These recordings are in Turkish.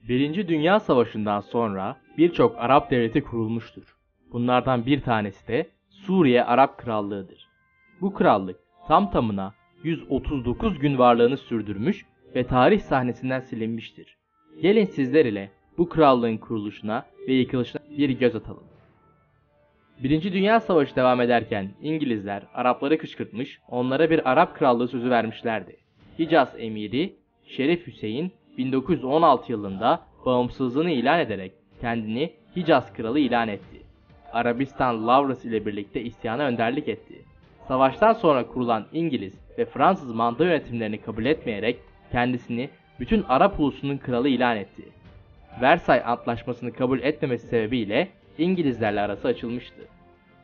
Birinci Dünya Savaşı'ndan sonra birçok Arap devleti kurulmuştur. Bunlardan bir tanesi de Suriye Arap Krallığı'dır. Bu krallık tam tamına 139 gün varlığını sürdürmüş ve tarih sahnesinden silinmiştir. Gelin sizler ile bu krallığın kuruluşuna ve yıkılışına bir göz atalım. Birinci Dünya Savaşı devam ederken İngilizler Arapları kışkırtmış, onlara bir Arap krallığı sözü vermişlerdi. Hicaz emiri Şerif Hüseyin 1916 yılında bağımsızlığını ilan ederek kendini Hicaz kralı ilan etti. Arabistan Lavrası ile birlikte isyana önderlik etti. Savaştan sonra kurulan İngiliz ve Fransız manda yönetimlerini kabul etmeyerek kendisini bütün Arap ulusunun kralı ilan etti. Versay Antlaşması'nı kabul etmemesi sebebiyle İngilizlerle arası açılmıştı.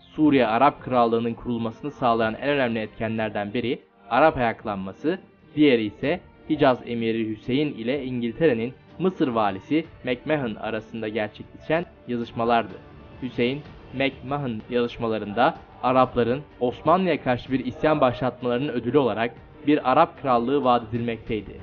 Suriye Arap Krallığı'nın kurulmasını sağlayan en önemli etkenlerden biri Arap ayaklanması, diğeri ise Hicaz emiri Hüseyin ile İngiltere'nin Mısır valisi McMahon arasında gerçekleşen yazışmalardı. Hüseyin, McMahon yazışmalarında Arapların Osmanlı'ya karşı bir isyan başlatmalarının ödülü olarak bir Arap krallığı vaat edilmekteydi.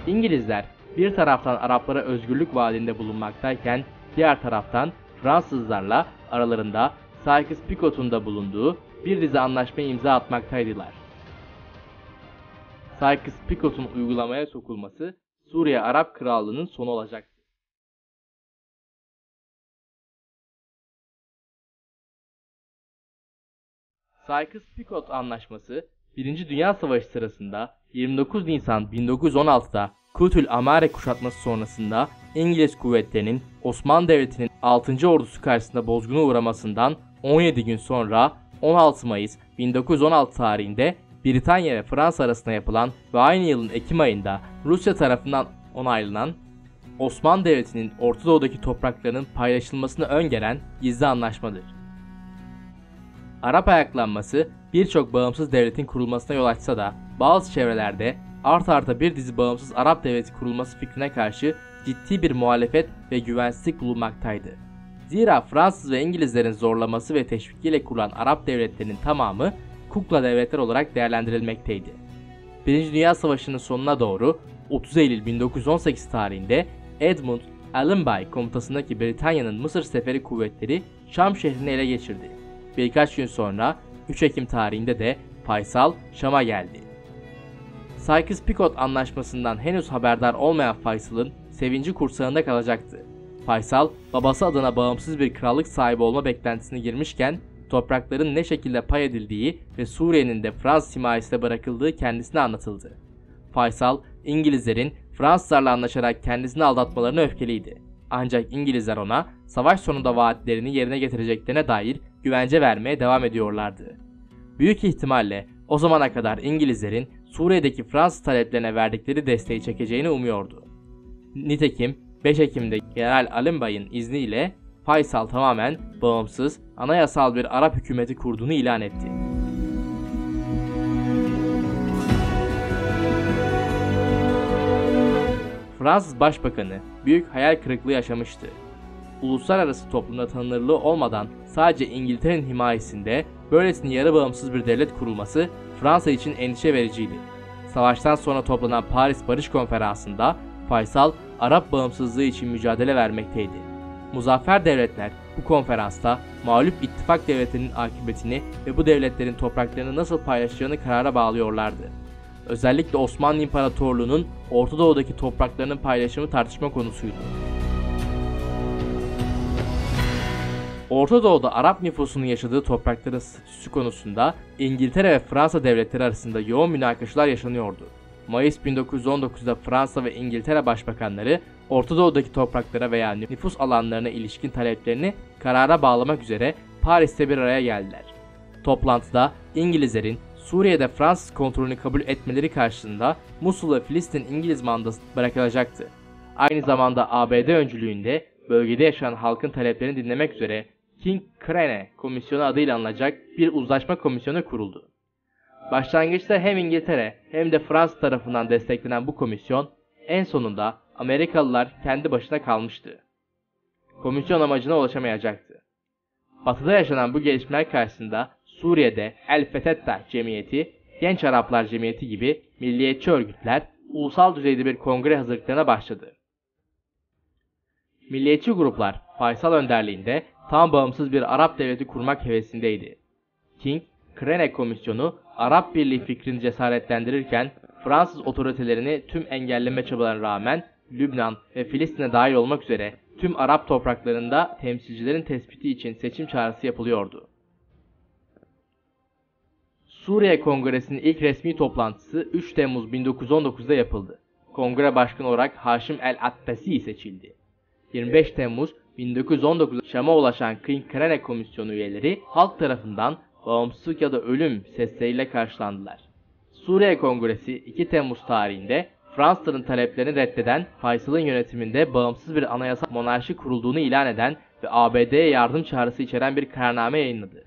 İngilizler bir taraftan Araplara özgürlük vaadinde bulunmaktayken diğer taraftan Fransızlarla aralarında Sykes-Picot'un da bulunduğu bir dizi anlaşmaya imza atmaktaydılar. Sykes-Picot'un uygulamaya sokulması Suriye Arap Krallığı'nın sonu olacaktı. Sykes-Picot Anlaşması 1. Dünya Savaşı sırasında 29 Nisan 1916'da Kutül Amare kuşatması sonrasında İngiliz kuvvetlerinin Osmanlı Devleti'nin 6. ordusu karşısında bozguna uğramasından 17 gün sonra 16 Mayıs 1916 tarihinde Britanya ve Fransa arasında yapılan ve aynı yılın Ekim ayında Rusya tarafından onaylanan Osmanlı Devleti'nin Orta Doğu'daki topraklarının paylaşılmasını öngören gizli anlaşmadır. Arap ayaklanması birçok bağımsız devletin kurulmasına yol açsa da bazı çevrelerde art arda bir dizi bağımsız Arap devleti kurulması fikrine karşı ciddi bir muhalefet ve güvensizlik bulunmaktaydı. Zira Fransız ve İngilizlerin zorlaması ve teşvikiyle kurulan Arap devletlerinin tamamı kukla devletler olarak değerlendirilmekteydi. 1. Dünya Savaşı'nın sonuna doğru 30 Eylül 1918 tarihinde Edmund Allenby komutasındaki Britanya'nın Mısır Seferi kuvvetleri Şam şehrini ele geçirdi. Birkaç gün sonra 3 Ekim tarihinde de Faysal Şam'a geldi. Sykes-Picot Anlaşması'ndan henüz haberdar olmayan Faysal'ın sevinci kursağında kalacaktı. Faysal, babası adına bağımsız bir krallık sahibi olma beklentisine girmişken, toprakların ne şekilde pay edildiği ve Suriye'nin de Fransız himayesine bırakıldığı kendisine anlatıldı. Faysal, İngilizlerin Fransızlarla anlaşarak kendisini aldatmalarına öfkeliydi. Ancak İngilizler ona savaş sonunda vaatlerini yerine getireceklerine dair güvence vermeye devam ediyorlardı. Büyük ihtimalle o zamana kadar İngilizlerin Suriye'deki Fransız taleplerine verdikleri desteği çekeceğini umuyordu. Nitekim 5 Ekim'de General Allenby'ın izniyle Faysal tamamen bağımsız, anayasal bir Arap hükümeti kurduğunu ilan etti. Fransız Başbakanı büyük hayal kırıklığı yaşamıştı. Uluslararası toplumda tanınırlığı olmadan sadece İngiltere'nin himayesinde böylesine yarı bağımsız bir devlet kurulması Fransa için endişe vericiydi. Savaştan sonra toplanan Paris Barış Konferansı'nda Faysal Arap bağımsızlığı için mücadele vermekteydi. Muzaffer devletler bu konferansta mağlup ittifak devletlerinin akıbetini ve bu devletlerin topraklarını nasıl paylaşacağını karara bağlıyorlardı. Özellikle Osmanlı İmparatorluğu'nun Orta Doğu'daki topraklarının paylaşımı tartışma konusuydu. Orta Doğu'da Arap nüfusunun yaşadığı toprakların statüsü konusunda İngiltere ve Fransa devletleri arasında yoğun münakaşalar yaşanıyordu. Mayıs 1919'da Fransa ve İngiltere başbakanları Orta Doğu'daki topraklara veya nüfus alanlarına ilişkin taleplerini karara bağlamak üzere Paris'te bir araya geldiler. Toplantıda İngilizlerin Suriye'de Fransız kontrolünü kabul etmeleri karşılığında Musul ve Filistin İngiliz mandası bırakılacaktı. Aynı zamanda ABD öncülüğünde bölgede yaşayan halkın taleplerini dinlemek üzere King Crane Komisyonu adıyla anılacak bir uzlaşma komisyonu kuruldu. Başlangıçta hem İngiltere hem de Fransa tarafından desteklenen bu komisyon en sonunda Amerikalılar kendi başına kalmıştı. Komisyon amacına ulaşamayacaktı. Batı'da yaşanan bu gelişmeler karşısında Suriye'de El Fethetah Cemiyeti, Genç Araplar Cemiyeti gibi milliyetçi örgütler ulusal düzeyde bir kongre hazırlıklarına başladı. Milliyetçi gruplar Faysal önderliğinde tam bağımsız bir Arap devleti kurmak hevesindeydi. King-Krenek Komisyonu Arap Birliği fikrini cesaretlendirirken Fransız otoritelerini tüm engelleme çabalarına rağmen Lübnan ve Filistin'e dahil olmak üzere tüm Arap topraklarında temsilcilerin tespiti için seçim çağrısı yapılıyordu. Suriye Kongresi'nin ilk resmi toplantısı 3 Temmuz 1919'da yapıldı. Kongre başkanı olarak Haşim el-Attasi seçildi. 25 Temmuz 1919'da Şam'a ulaşan King-Krenek Komisyonu üyeleri halk tarafından bağımsızlık ya da ölüm sesleriyle karşılandılar. Suriye Kongresi 2 Temmuz tarihinde Fransızların taleplerini reddeden, Faysal'ın yönetiminde bağımsız bir anayasal monarşi kurulduğunu ilan eden ve ABD'ye yardım çağrısı içeren bir kararname yayınladı.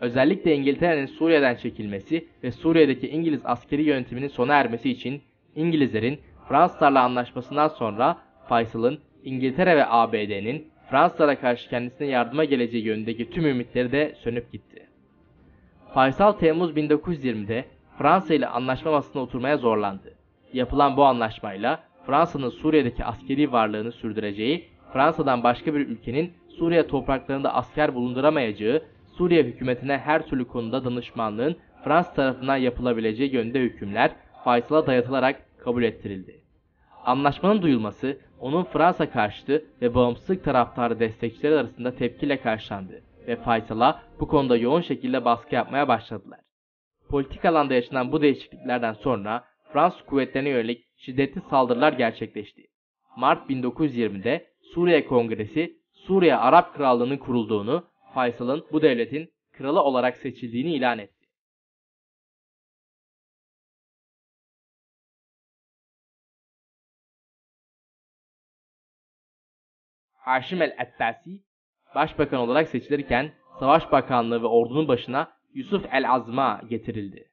Özellikle İngiltere'nin Suriye'den çekilmesi ve Suriye'deki İngiliz askeri yönetiminin sona ermesi için İngilizlerin Fransızlarla anlaşmasından sonra Faysal'ın İngiltere ve ABD'nin Fransızlara karşı kendisine yardıma geleceği yönündeki tüm ümitleri de sönüp gitti. Faysal Temmuz 1920'de Fransa ile anlaşma masasına oturmaya zorlandı. Yapılan bu anlaşmayla Fransa'nın Suriye'deki askeri varlığını sürdüreceği, Fransa'dan başka bir ülkenin Suriye topraklarında asker bulunduramayacağı, Suriye hükümetine her türlü konuda danışmanlığın Fransa tarafından yapılabileceği yönünde hükümler Faysal'a dayatılarak kabul ettirildi. Anlaşmanın duyulması, onun Fransa karşıtı ve bağımsızlık taraftarı destekçileri arasında tepkiyle karşılandı ve Faysal'a bu konuda yoğun şekilde baskı yapmaya başladılar. Politik alanda yaşanan bu değişikliklerden sonra Fransız kuvvetlerine yönelik şiddetli saldırılar gerçekleşti. Mart 1920'de Suriye Kongresi, Suriye Arap Krallığı'nın kurulduğunu, Faysal'ın bu devletin kralı olarak seçildiğini ilan etti. Haşim el-Attasi, başbakan olarak seçilirken Savaş Bakanlığı ve ordunun başına Yusuf el-Azma getirildi.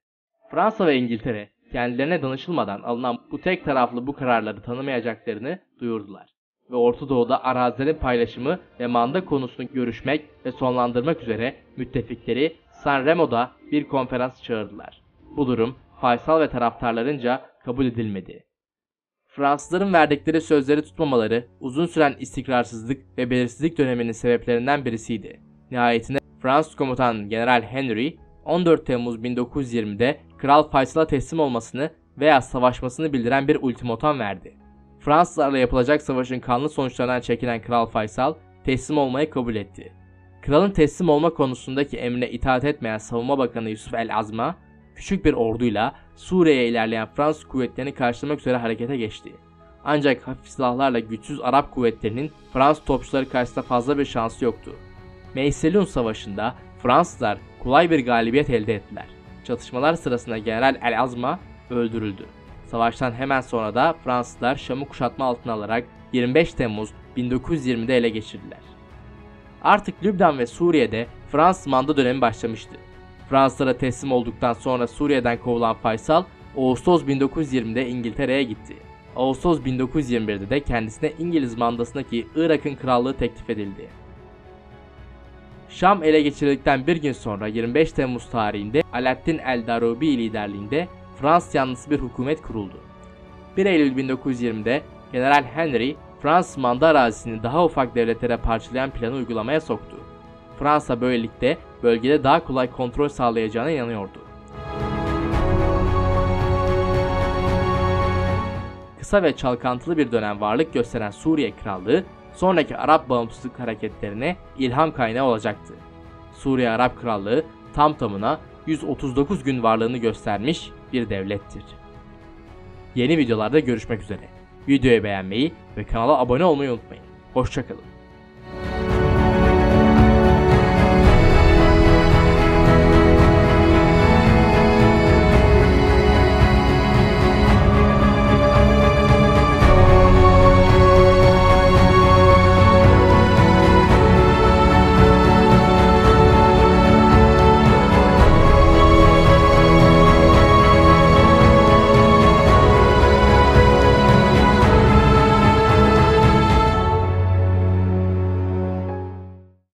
Fransa ve İngiltere kendilerine danışılmadan alınan bu tek taraflı bu kararları tanımayacaklarını duyurdular ve Orta Doğu'da arazilerin paylaşımı ve manda konusunu görüşmek ve sonlandırmak üzere müttefikleri San Remo'da bir konferans çağırdılar. Bu durum Faysal ve taraftarlarınca kabul edilmedi. Fransızların verdikleri sözleri tutmamaları uzun süren istikrarsızlık ve belirsizlik döneminin sebeplerinden birisiydi. Nihayetinde Fransız komutan General Henry 14 Temmuz 1920'de Kral Faysal'a teslim olmasını veya savaşmasını bildiren bir ultimatom verdi. Fransızlarla yapılacak savaşın kanlı sonuçlarından çekinen Kral Faysal teslim olmayı kabul etti. Kralın teslim olma konusundaki emrine itaat etmeyen Savunma Bakanı Yusuf el-Azma, küçük bir orduyla Suriye'ye ilerleyen Fransız kuvvetlerini karşılamak üzere harekete geçti. Ancak hafif silahlarla güçsüz Arap kuvvetlerinin Fransız topçuları karşısında fazla bir şansı yoktu. Meyselun Savaşı'nda Fransızlar kolay bir galibiyet elde ettiler. Çatışmalar sırasında General el-Azma öldürüldü. Savaştan hemen sonra da Fransızlar Şam'ı kuşatma altına alarak 25 Temmuz 1920'de ele geçirdiler. Artık Lübnan ve Suriye'de Fransız manda dönemi başlamıştı. Fransızlara teslim olduktan sonra Suriye'den kovulan Faysal, Ağustos 1920'de İngiltere'ye gitti. Ağustos 1921'de de kendisine İngiliz mandasındaki Irak'ın krallığı teklif edildi. Şam ele geçirildikten bir gün sonra 25 Temmuz tarihinde Alaaddin el-Darubi liderliğinde Fransız yanlısı bir hükümet kuruldu. 1 Eylül 1920'de General Henry, Fransız manda arazisini daha ufak devletlere parçalayan planı uygulamaya soktu. Fransa böylelikle bölgede daha kolay kontrol sağlayacağına inanıyordu. Kısa ve çalkantılı bir dönem varlık gösteren Suriye Krallığı, sonraki Arap bağımsızlık hareketlerine ilham kaynağı olacaktı. Suriye Arap Krallığı tam tamına 139 gün varlığını göstermiş bir devlettir. Yeni videolarda görüşmek üzere. Videoyu beğenmeyi ve kanala abone olmayı unutmayın. Hoşça kalın.